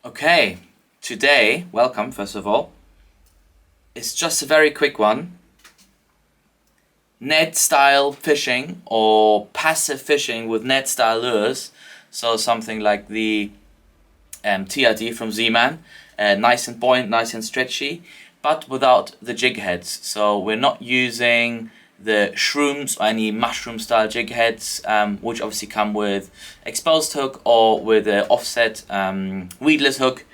Okay, today, welcome first of all. It's just a very quick one. Net style fishing or passive fishing with net style lures. So something like the TRD from Z-Man, nice and buoyant, nice and stretchy, but without the jig heads. So we're not using the shrooms or any mushroom style jig heads, which obviously come with exposed hook or with an offset weedless hook.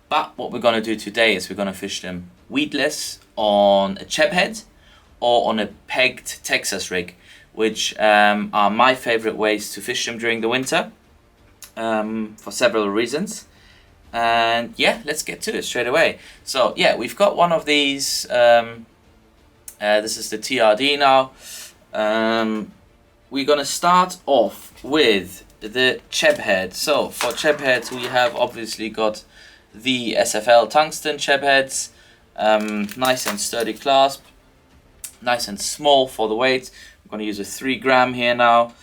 But what we're going to do today is we're going to fish them weedless on a cheb head or on a pegged Texas rig, which are my favorite ways to fish them during the winter, for several reasons. And yeah, let's get to it straight away. So yeah, we've got one of these. This is the TRD now. We're gonna start off with the cheb head. So for cheb heads, we have obviously got the SFL tungsten cheb heads. Nice and sturdy clasp, nice and small for the weight. I'm gonna use a 3 gram here now.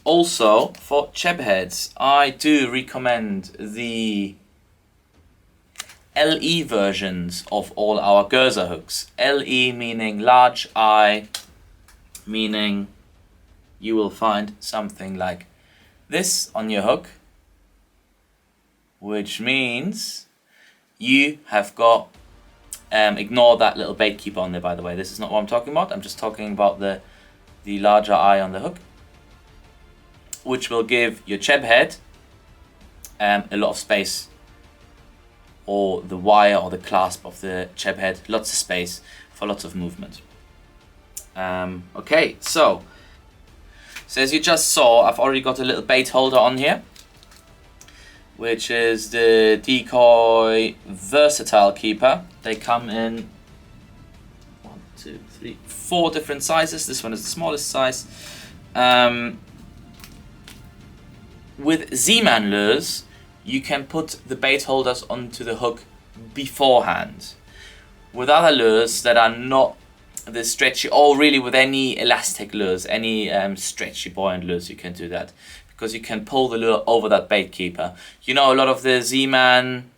Also for cheb heads, I do recommend the LE versions of all our Gerzer hooks. LE meaning large eye, meaning you will find something like this on your hook, which means you have got, ignore that little bait keeper on there, by the way. This is not what I'm talking about. I'm just talking about the larger eye on the hook, which will give your cheb head a lot of space, or the wire or the clasp of the cheb head, lots of space for lots of movement. Okay, so as you just saw, I've already got a little bait holder on here, which is the Decoy Versatile Keeper. They come in 1, 2, 3, 4 different sizes. This one is the smallest size. With Z-Man lures, you can put the bait holders onto the hook beforehand. With other lures that are not the stretchy, or really with any elastic lures, any stretchy buoyant lures, you can do that, because you can pull the lure over that bait keeper. You know, a lot of the Z-Man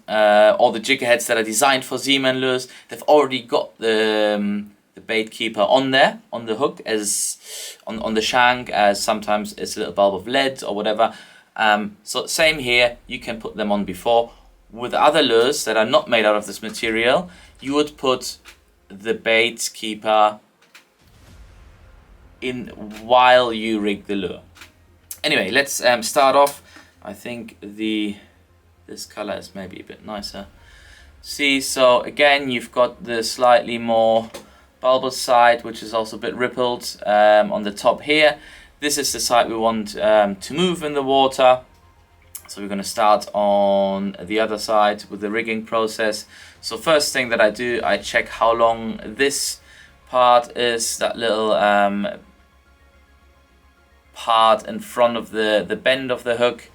or the Jigheads that are designed for Z-Man lures, they've already got the bait keeper on there, on the hook, as on the shank, as sometimes it's a little bulb of lead or whatever. So same here, you can put them on before. With other lures that are not made out of this material, you would put the bait keeper in while you rig the lure. Anyway, let's start off. I think this color is maybe a bit nicer. See, so again, you've got the slightly more bulbous side, which is also a bit rippled on the top here. This is the side we want to move in the water. So we're going to start on the other side with the rigging process. So first thing that I do, I check how long this part is, that little part in front of the bend of the hook.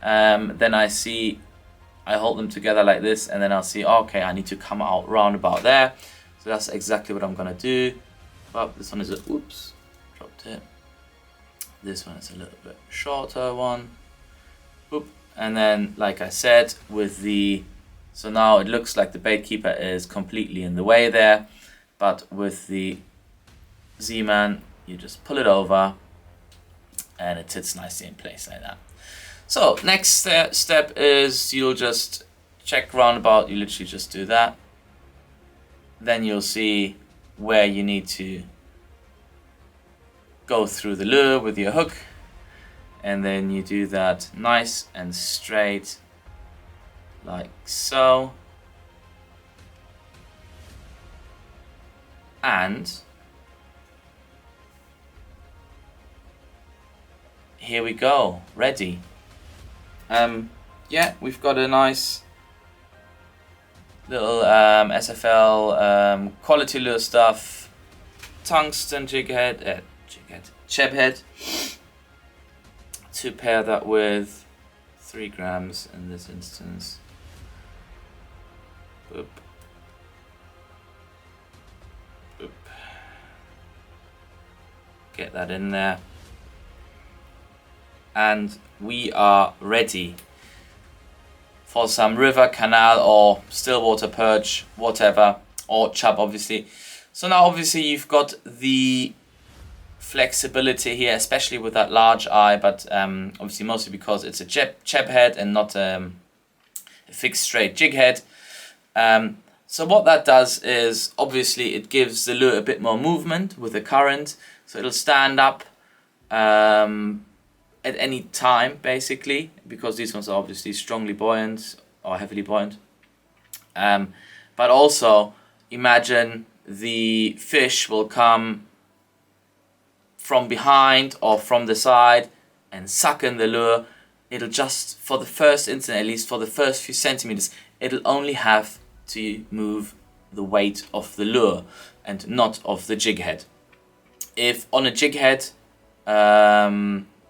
Then I hold them together like this, and then I'll see, okay, I need to come out round about there. So that's exactly what I'm going to do. But this one is oops, dropped it. This one is a little bit shorter one. Oop. And then, like I said, so now it looks like the bait keeper is completely in the way there, but with the Z-Man, you just pull it over and it sits nicely in place like that. So next step is you'll just check roundabout, you literally just do that. Then you'll see where you need to go through the lure with your hook, and then you do that nice and straight like so, and here we go, ready. Yeah, we've got a nice little SFL quality lure stuff, tungsten cheb head, to pair that with 3 grams in this instance. Boop. Boop. Get that in there. And we are ready. for some river, canal, or stillwater perch, whatever, or chub, obviously. So now obviously you've got the flexibility here, especially with that large eye, but obviously mostly because it's a cheb head and not a fixed straight jig head. So what that does is obviously it gives the lure a bit more movement with the current, so it'll stand up at any time basically, because these ones are obviously strongly buoyant or heavily buoyant. But also imagine the fish will come from behind or from the side and suck in the lure. It'll just, for the first instant, at least for the first few centimeters, it'll only have to move the weight of the lure and not of the jig head. If on a jig head,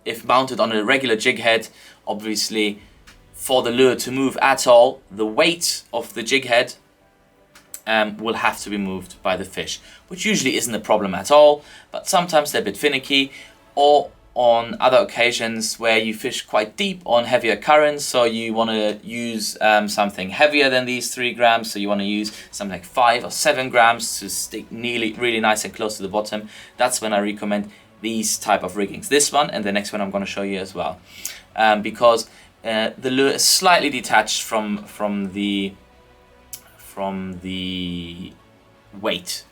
if mounted on a regular jig head, obviously for the lure to move at all, the weight of the jig head will have to be moved by the fish, which usually isn't a problem at all, but sometimes they're a bit finicky, or on other occasions where you fish quite deep on heavier currents, so you want to use something heavier than these 3 grams, so you want to use something like 5 or 7 grams to stick really nice and close to the bottom. That's when I recommend these type of riggings, this one and the next one I'm going to show you as well, because the lure is slightly detached from the weight,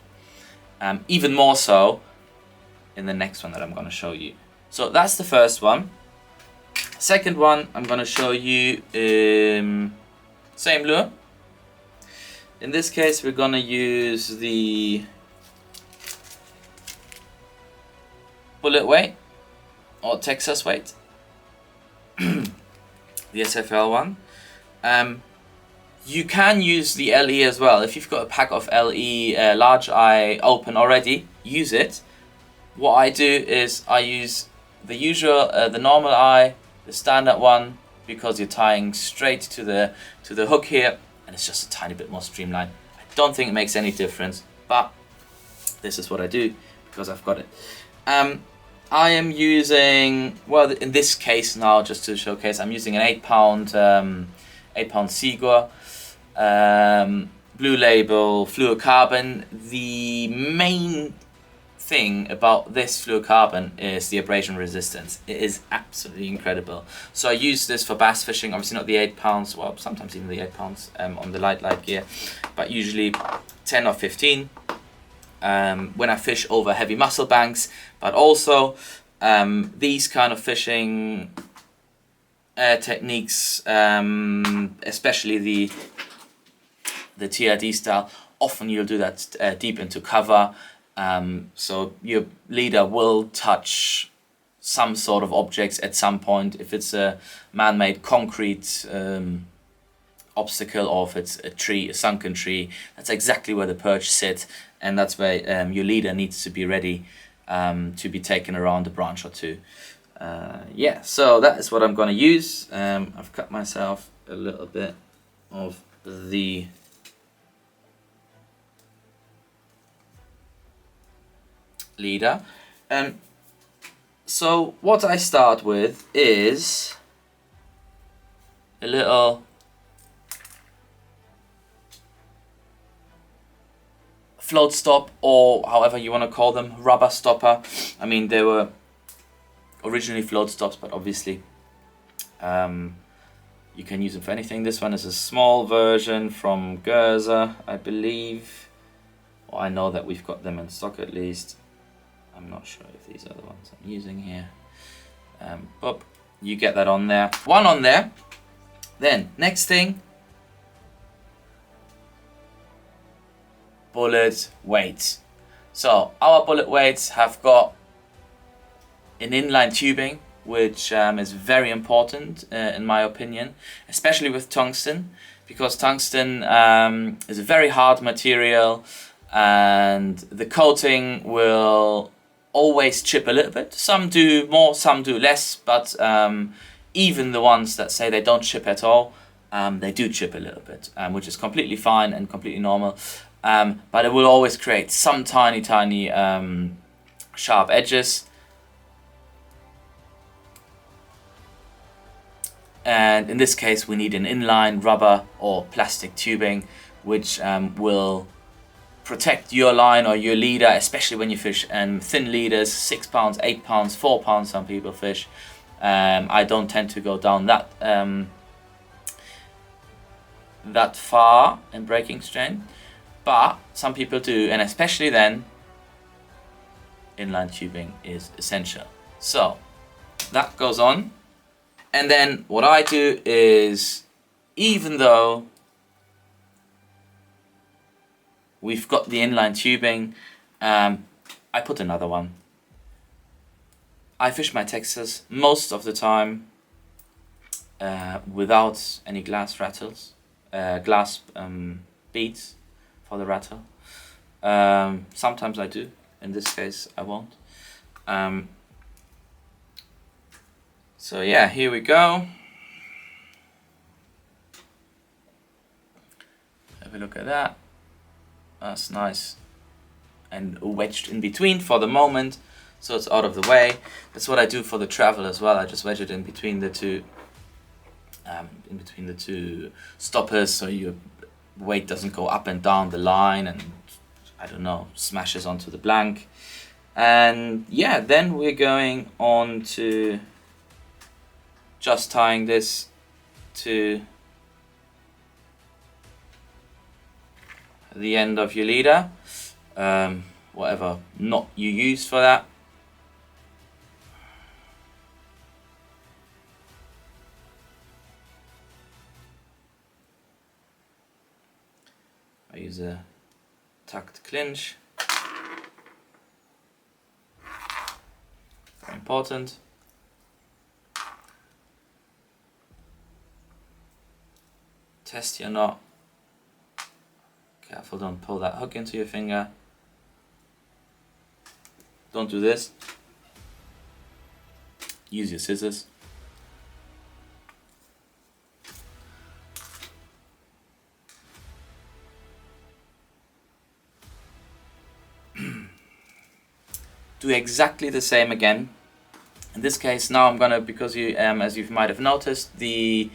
even more so in the next one that I'm going to show you. So that's the first one. Second one I'm going to show you, same lure. In this case we're going to use the bullet weight or Texas weight, the SFL one. You can use the LE as well. If you've got a pack of LE large eye open already, use it. What I do is I use the usual, the normal eye, the standard one, because you're tying straight to the hook here, and it's just a tiny bit more streamlined. I don't think it makes any difference, but this is what I do because I've got it. I am using, well, in this case now, just to showcase, I'm using an 8-pound Seaguar, Blue Label fluorocarbon. The main thing about this fluorocarbon is the abrasion resistance. It is absolutely incredible. So I use this for bass fishing, obviously not the 8 pounds, well, sometimes even the 8 pounds on the light gear, but usually 10 or 15 when I fish over heavy mussel banks. But also these kind of fishing techniques, especially the TRD style, often you'll do that deep into cover, so your leader will touch some sort of objects at some point. If it's a man-made concrete obstacle, or if it's a tree, a sunken tree, that's exactly where the perch sit, and that's where your leader needs to be ready to be taken around a branch or two. Yeah, so that is what I'm going to use. I've cut myself a little bit of the leader. So what I start with is a little float stop, or however you want to call them, rubber stopper. I mean, they were originally float stops, but obviously you can use them for anything. This one is a small version from Gerza, I believe. Well, I know that we've got them in stock at least. I'm not sure if these are the ones I'm using here. But you get that on there. One on there. Then, next thing, bullet weights. So, our bullet weights have got an inline tubing, which is very important in my opinion, especially with tungsten, because tungsten is a very hard material, and the coating will always chip a little bit. Some do more, some do less, but even the ones that say they don't chip at all, they do chip a little bit, which is completely fine and completely normal. But it will always create some tiny sharp edges. And in this case we need an inline rubber or plastic tubing which will protect your line or your leader, especially when you fish thin leaders, 6 pounds, 8 pounds, 4 pounds some people fish. I don't tend to go down that far in breaking strain, but some people do, and especially then inline tubing is essential. So that goes on, and then what I do is, even though we've got the inline tubing, I put another one. I fish my Texas most of the time without any glass rattles, glass beads for the rattle. Sometimes I do, in this case I won't. So yeah, here we go. Have a look at that. That's nice and wedged in between for the moment, so it's out of the way. That's what I do for the travel as well. I just wedge it in between the two stoppers, so your weight doesn't go up and down the line and, I don't know, smashes onto the blank. And yeah, then we're going on to just tying this to the end of your leader, whatever knot you use for that. I use a tucked clinch, very important. Test your knot. Careful, don't pull that hook into your finger. Don't do this. Use your scissors. Do exactly the same again. In this case, now I'm gonna, because you, as you might have noticed, the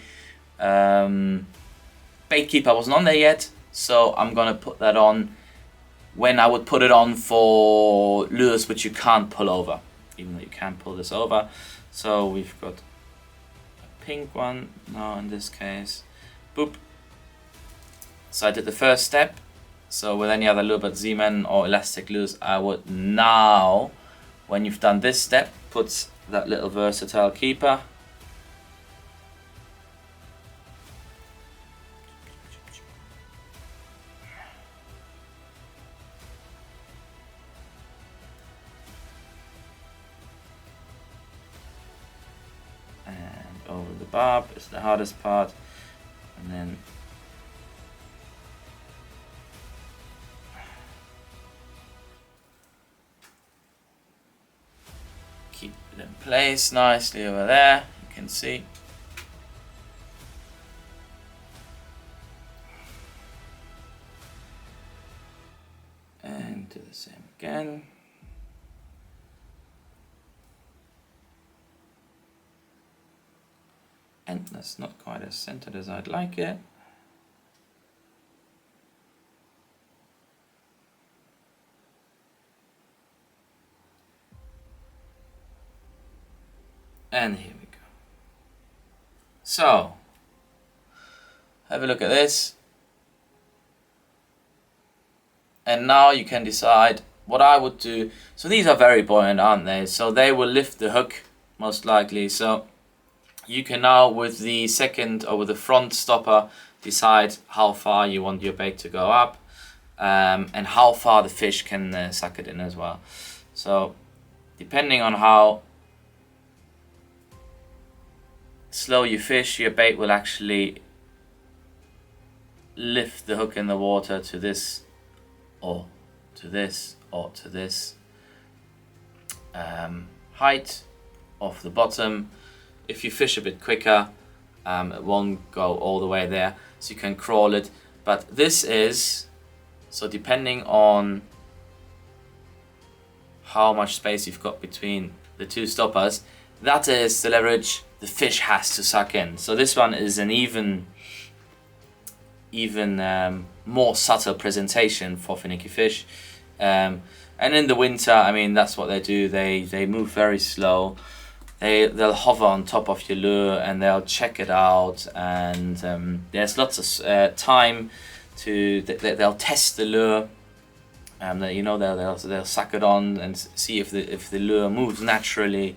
bait keeper wasn't on there yet, so I'm gonna put that on when I would put it on for lures which you can't pull over, even though you can pull this over. So we've got a pink one now in this case. Boop. So I did the first step. So with any other lure but Z-Man or elastic lures, I would now, when you've done this step, put that little versatile keeper. And over the barb is the hardest part, and then keep it in place nicely over there, you can see. And do the same again. And that's not quite as centered as I'd like it. And here we go. So, have a look at this. And now you can decide what I would do. So these are very buoyant, aren't they? So they will lift the hook, most likely. So you can now, with the second or with the front stopper, decide how far you want your bait to go up, and how far the fish can suck it in as well. So depending on how slow you fish, your bait will actually lift the hook in the water to this, or to this, or to this height of the bottom. If you fish a bit quicker, it won't go all the way there, so you can crawl it. But this is, so depending on how much space you've got between the two stoppers, that is the leverage the fish has to suck in. So this one is an even more subtle presentation for finicky fish. And in the winter, I mean, that's what they do. They move very slow. They'll hover on top of your lure and they'll check it out. And there's lots of time to they'll test the lure. You know, they'll suck it on and see if the lure moves naturally.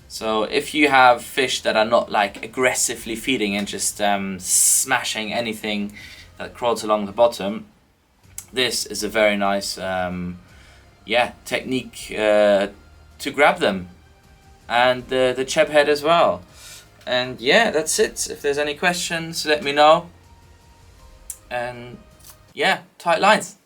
So if you have fish that are not like aggressively feeding and just smashing anything that crawls along the bottom, this is a very nice technique to grab them. And the cheb head as well. And yeah, that's it. If there's any questions, let me know. And yeah, tight lines.